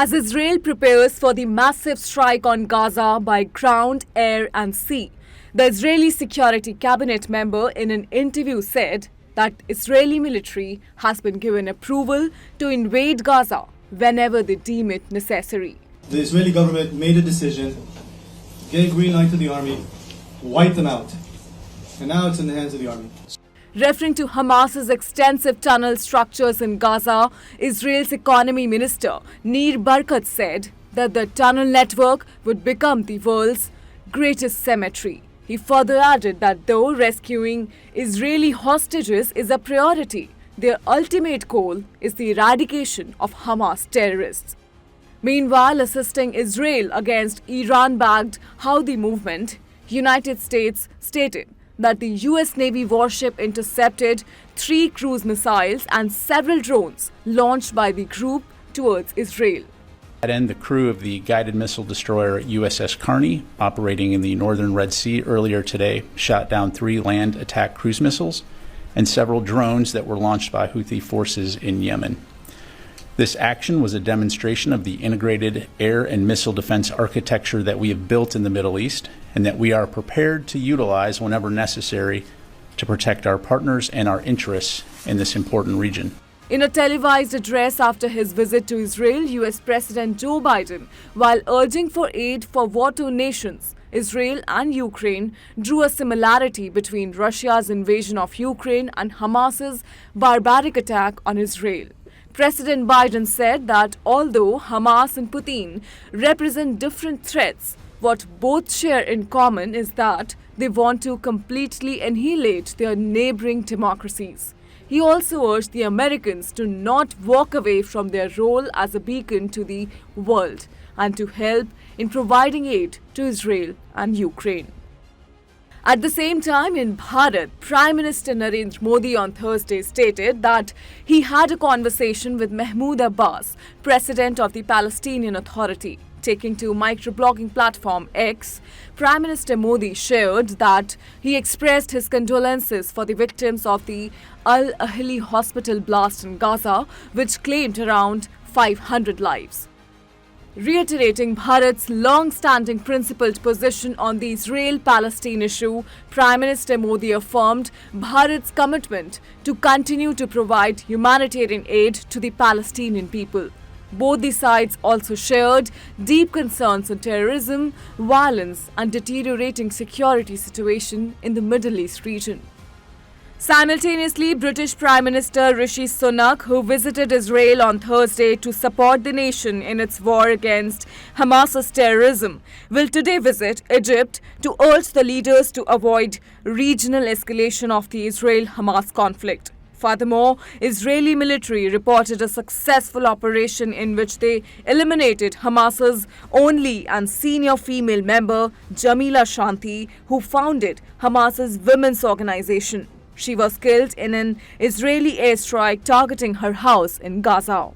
As Israel prepares for the massive strike on Gaza by ground, air and sea, the Israeli Security Cabinet member in an interview said that Israeli military has been given approval to invade Gaza whenever they deem it necessary. The Israeli government made a decision, gave green light to the army, wiped them out. And now it's in the hands of the army. Referring to Hamas's extensive tunnel structures in Gaza, Israel's economy minister Nir Barakat said that the tunnel network would become the world's greatest cemetery. He further added that though rescuing Israeli hostages is a priority, their ultimate goal is the eradication of Hamas terrorists. Meanwhile, assisting Israel against Iran-backed Houthi movement, United States stated that the U.S. Navy warship intercepted 3 cruise missiles and several drones launched by the group towards Israel. The crew of the guided missile destroyer USS Carney, operating in the northern Red Sea earlier today, shot down 3 land attack cruise missiles and several drones that were launched by Houthi forces in Yemen. This action was a demonstration of the integrated air and missile defense architecture that we have built in the Middle East and that we are prepared to utilize whenever necessary to protect our partners and our interests in this important region. In a televised address after his visit to Israel, U.S. President Joe Biden, while urging for aid for war-torn nations, Israel and Ukraine, drew a similarity between Russia's invasion of Ukraine and Hamas's barbaric attack on Israel. President Biden said that although Hamas and Putin represent different threats, what both share in common is that they want to completely annihilate their neighboring democracies. He also urged the Americans to not walk away from their role as a beacon to the world and to help in providing aid to Israel and Ukraine. At the same time, in Bharat, Prime Minister Narendra Modi on Thursday stated that he had a conversation with Mahmoud Abbas, President of the Palestinian Authority. Taking to microblogging platform X, Prime Minister Modi shared that he expressed his condolences for the victims of the Al-Ahli hospital blast in Gaza, which claimed around 500 lives. Reiterating Bharat's long-standing principled position on the Israel-Palestine issue, Prime Minister Modi affirmed Bharat's commitment to continue to provide humanitarian aid to the Palestinian people. Both the sides also shared deep concerns on terrorism, violence and deteriorating security situation in the Middle East region. Simultaneously, British Prime Minister Rishi Sunak, who visited Israel on Thursday to support the nation in its war against Hamas's terrorism, will today visit Egypt to urge the leaders to avoid regional escalation of the Israel-Hamas conflict. Furthermore, Israeli military reported a successful operation in which they eliminated Hamas's only and senior female member, Jamila Shanti, who founded Hamas's women's organization. She was killed in an Israeli airstrike targeting her house in Gaza.